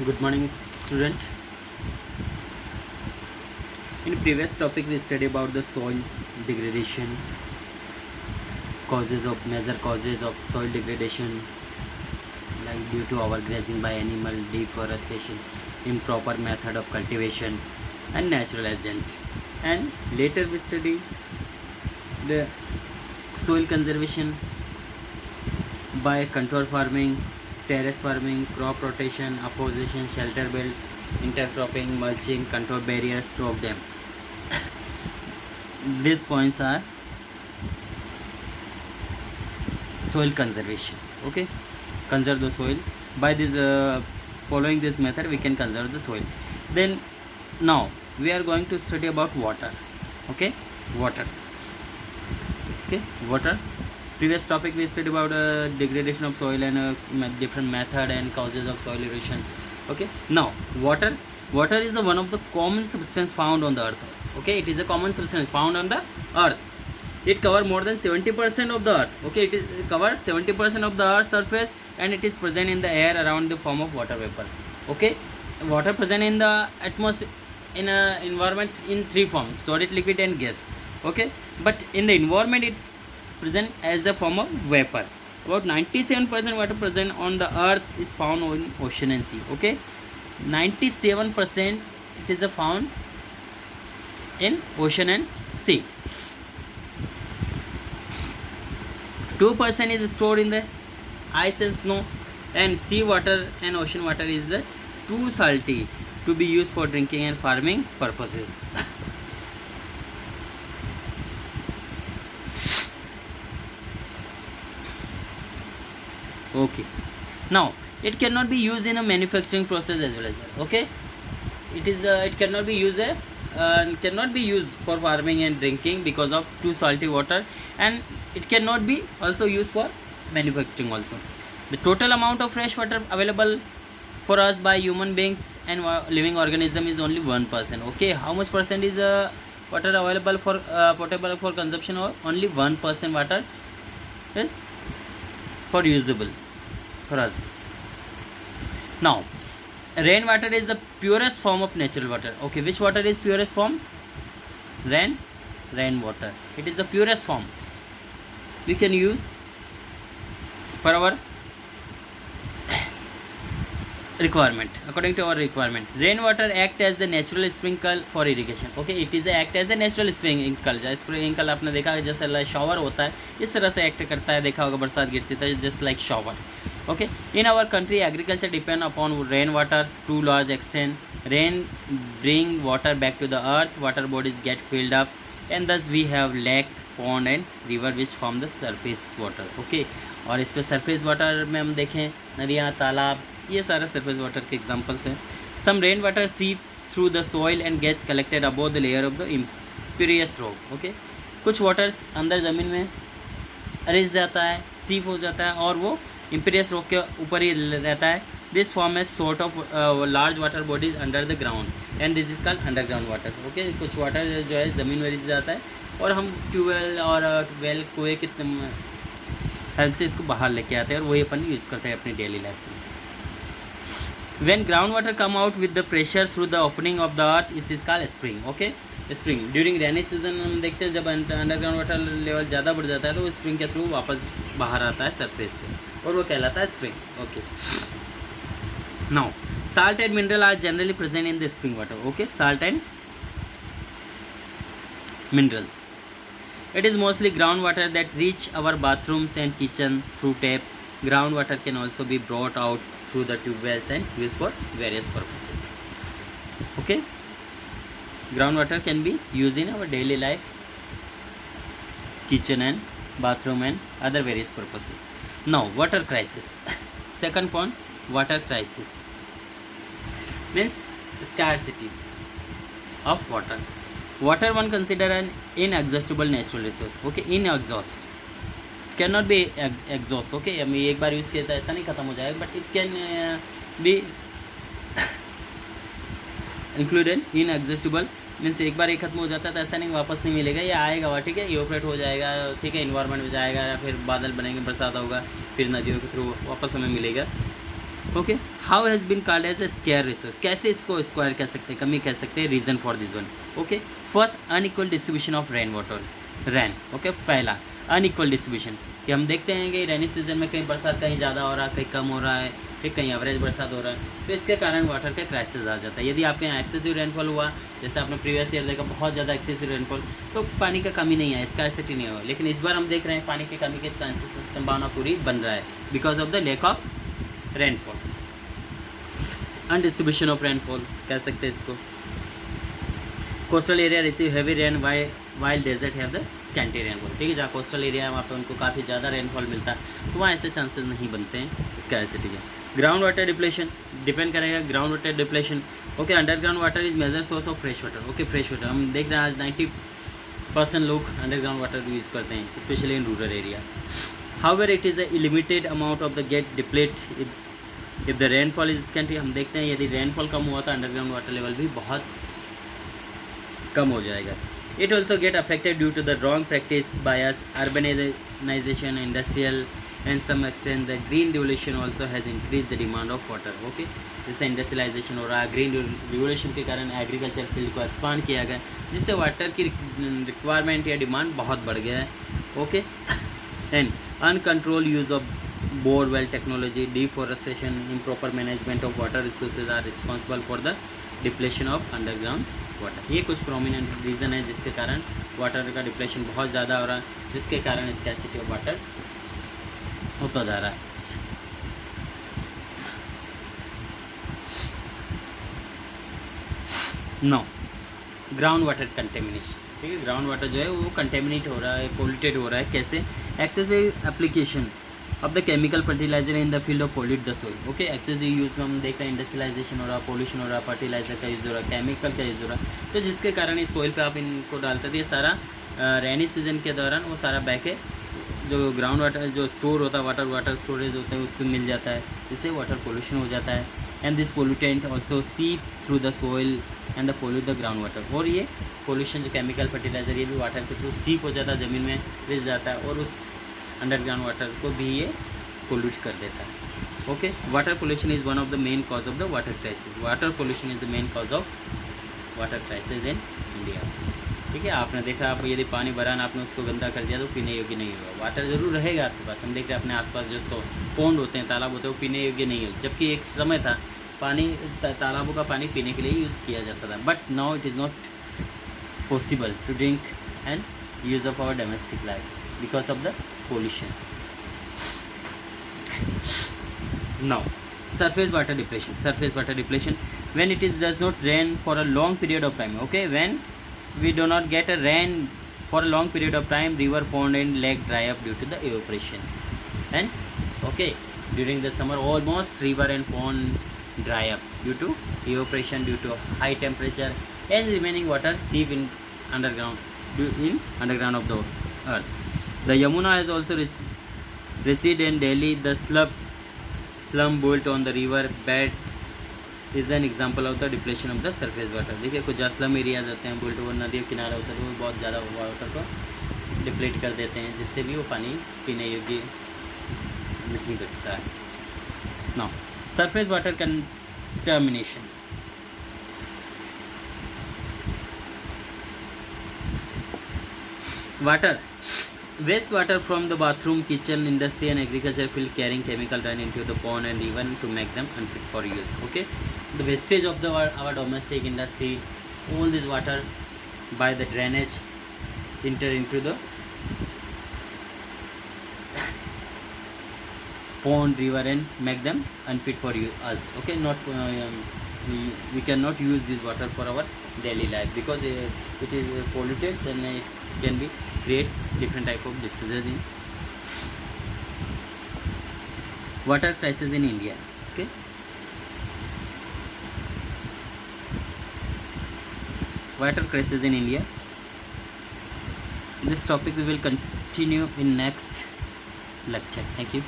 Good morning, student. In previous topic, we studied about the soil degradation, major causes of soil degradation, like due to overgrazing by animal, deforestation, improper method of cultivation, and natural agent. And later we study the soil conservation by contour farming, terrace farming, crop rotation, afforestation, shelter belt, intercropping, mulching, contour barriers, stroke dam. These points are soil conservation. Okay, conserve the soil by this following this method we can conserve the soil. Then now we are going to study about water. Okay, water. Previous topic we studied about degradation of soil and different method and causes of soil erosion. Okay, now water is one of the common substance found on the earth. Okay, it is a common substance found on the earth. It covers more than 70% of the earth. Okay, it is covers 70% of the earth's surface, and it is present in the air around the form of water vapor. Okay, water present in the atmosphere, in a environment in three forms: solid, liquid, and gas. Okay, but in the environment it present as the form of vapor. About 97% water present on the earth is found in ocean and sea. Okay, 97% it is found in ocean and sea. 2% is stored in the ice and snow, and sea water and ocean water is the too salty to be used for drinking and farming purposes. Okay, now it cannot be used in a manufacturing process as well. Okay, it cannot be used for farming and drinking because of too salty water, and it cannot be also used for manufacturing also. The total amount of fresh water available for us by human beings and living organism is only 1%. Okay, how much percent is water available for potable for consumption? Or only 1% water is for usable for us. Now rainwater is the purest form of natural water. Okay, which water is purest form? Rainwater. It is the purest form we can use for our requirement, according to our requirement. Rainwater act as the natural sprinkle for irrigation. Okay, it is act as a natural sprinkle. Sprinkle आपने देखा है जैसे like shower होता है, इस तरह से act करता है. देखा होगा बरसात गिरती है just like shower. Okay, in our country agriculture depend upon rainwater to large extent. Rain bring water back to the earth, water bodies get filled up, and thus we have lake, pond and river which form the surface water. Okay, और इस पे surface water में हम देखें नदियाँ, तालाब, ये सारा surface water के examples हैं. Some rainwater seep through the soil and gets collected above the layer of the impervious rock. Okay, कुछ waters अंदर ज़मीन में रिस जाता है, सीप हो जाता है और वो इम्पीरियस रॉक के ऊपर ही रहता है. This form as sort of large water bodies under the ground and this is called underground water. Okay, कुछ वाटर जो है ज़मीन में रिस जाता है और हम ट्यूबवेल और वेल कुएँ के हेल्प से इसको बाहर लेके आते हैं और वही अपन यूज़ करते हैं अपनी डेली लाइफ में. When ground water come out with the pressure through the opening of the earth is called spring. Okay, spring during rainy season हम देखते हैं जब अंडरग्राउंड वाटर लेवल ज़्यादा बढ़ जाता है तो स्प्रिंग के थ्रू वापस बाहर आता है सरफेस पे और वो कहलाता है spring. Okay, now salt and mineral are generally present in the spring water. Okay, salt and minerals. It is mostly groundwater that reach our bathrooms and kitchen through tap. Groundwater can also be brought out through the tube wells and used for various purposes. Okay, groundwater can be used in our daily life, kitchen and bathroom and other various purposes. Now water crisis. Second point, water crisis means scarcity of water. Water one consider an inexhaustible natural resource. Okay, inexhaust cannot be exhaust. Okay, हम एक बार use किया तो ऐसा नहीं ख़त्म हो जाएगा, but it can be included inexhaustible means एक बार ये खत्म हो जाता है तो ऐसा नहीं वापस नहीं मिलेगा, ये आएगा. ठीक है, इवोपरेट हो जाएगा. ठीक है, इन्वायरमेंट में जाएगा, फिर बादल बनेंगे, बरसात होगा, फिर नदियों के थ्रू वापस हमें मिलेगा. Okay, how has been called as a scarce resource, कैसे इसको स्क्वायर कह सकते हैं, कमी कह सकते हैं, reason for this one. Okay, first unequal distribution of rain water, rain. Okay, पहला अनइक्वल डिस्ट्रीब्यूशन, कि हम देखते हैं कि रेनी सीजन में कहीं बरसात कहीं ज़्यादा हो रहा है, कहीं कम हो रहा है, फिर कहीं एवरेज बरसात हो रहा है, तो इसके कारण वाटर का क्राइसिस आ जाता है। यदि आपके यहाँ एक्सेसिव रेनफॉल हुआ, जैसे आपने प्रीवियस ईयर देखा बहुत ज़्यादा एक्सेसिव रेनफॉल, तो पानी का कमी नहीं है, स्कार्सिटी नहीं होगा। लेकिन इस बार हम देख रहे हैं पानी की कमी के चांसेस, संभावना पूरी बन रहा है because of the lack of rainfall. Undistribution of rainfall कह सकते हैं इसको। Coastal area receive heavy rain while desert have the scanty rainfall, ठीक है, जहाँ कोस्टल एरिया है वहाँ पे उनको काफ़ी ज़्यादा रेनफॉल मिलता है, तो वहाँ ऐसे चांसेस नहीं बनते हैं स्कैर्सिटी के। ग्राउंड वाटर डिप्लेशन डिपेंड करेगा, ground water depletion. Okay, underground water is major source of fresh water. Okay, fresh water हम देख रहे हैं आज 90% लोग अंडरग्राउंड वाटर यूज़ करते हैं, specially in rural area. However it is a limited amount of the get deplete if the rainfall is scanty. हम देखते हैं यदि रेनफॉल कम हुआ तो अंडरग्राउंड वाटर लेवल भी बहुत कम हो जाएगा। It also get affected due to the wrong practice bias, urbanization, industrial and some extent the green revolution also has increase the demand of water. Okay, जैसे इंडस्ट्रियलाइजेशन हो रहा है, ग्रीन रिवोल्यूशन के कारण एग्रीकल्चर फील्ड को expand किया गया, जिससे वाटर की रिक्वायरमेंट या डिमांड बहुत बढ़ गया है। Okay, and uncontrol use of borewell technology, deforestation, improper management of water resources are responsible for the depletion of underground water. ये कुछ प्रोमिनेंट रीज़न है जिसके कारण वाटर का डिप्लेशन बहुत ज़्यादा हो रहा है, जिसके कारण स्कैर्सिटी ऑफ वाटर होता जा रहा है। नो, ग्राउंड वाटर कंटेमिनेशन, ठीक है, ग्राउंड वाटर जो है वो कंटेमिनेट हो रहा है, पोल्यूटेड हो रहा है। कैसे? Excessive application of the chemical fertilizer in the field of pollute the soil. Okay, excessive use में हम देख रहे हैं इंडस्ट्रियलाइजेशन हो रहा है, पोल्यूशन हो रहा है, फर्टिलाइजर का यूज़ हो रहा है, केमिकल का यूज़ हो रहा है, तो जिसके कारण इस सोइल पे आप इनको डालते थे, ये सारा रेनी सीजन के दौरान वो सारा बह के जो ग्राउंड वाटर जो स्टोर होता है, वाटर स्टोरेज होता है, उसको मिल जाता है, जिससे वाटर पोल्यूशन हो जाता है। एंड दिस पोल्यूटेंट ऑल्सो सीप through the soil and the pollute the ground water. और ये पोल्यूशन जो केमिकल फर्टिलाइजर ये भी वाटर के थ्रू सीप हो जाता है, ज़मीन में रिस जाता है, और उस अंडरग्राउंड वाटर को भी ये पोल्यूट कर देता है। Okay, water pollution is one of the main cause of the water crisis. Water pollution is the main cause of water crisis in India. ठीक है, आपने देखा, आप यदि पानी भरा ना, आपने उसको गंदा कर दिया तो पीने योग्य नहीं होगा। वाटर ज़रूर रहेगा आपके पास, हम देख रहे हैं अपने आसपास जो तो पौंड होते हैं, तालाब होते हैं, वो पीने योग्य नहीं है, जबकि एक समय था पानी तालाबों का पानी पीने के लिए यूज़ किया जाता था, but now it is not possible to drink and use of our domestic life because of the pollution. Now, surface water depletion. Surface water depletion when it is does not rain for a long period of time. Okay, when we do not get a rain for a long period of time, river, pond and lake dry up due to the evaporation. And okay, during the summer almost river and pond dry up due to evaporation, due to high temperature, and remaining water seep in underground of the earth. The Yamuna has also receded in Delhi. The slum built on the river bed is an example of the depletion of the surface water. देखिए, कुछ जहाँ slum areas होते हैं, built वो नदी किनारा होता है, तो वो बहुत ज़्यादा वाटर को डिप्लीट कर देते हैं, जिससे भी वो पानी पीने योग्य नहीं बचता है। Now, surface water contamination. Water waste water from the bathroom, kitchen, industry and agriculture field carrying chemical run into the pond and even to make them unfit for use. Okay, the wastage of our domestic industry, all this water by the drainage enter into the pond, river and make them unfit for us. Okay, not we cannot use this water for our daily life because it is polluted, then it can be creates different type of diseases in water crisis in India. Okay, water crisis in India. This topic we will continue in next lecture. Thank you.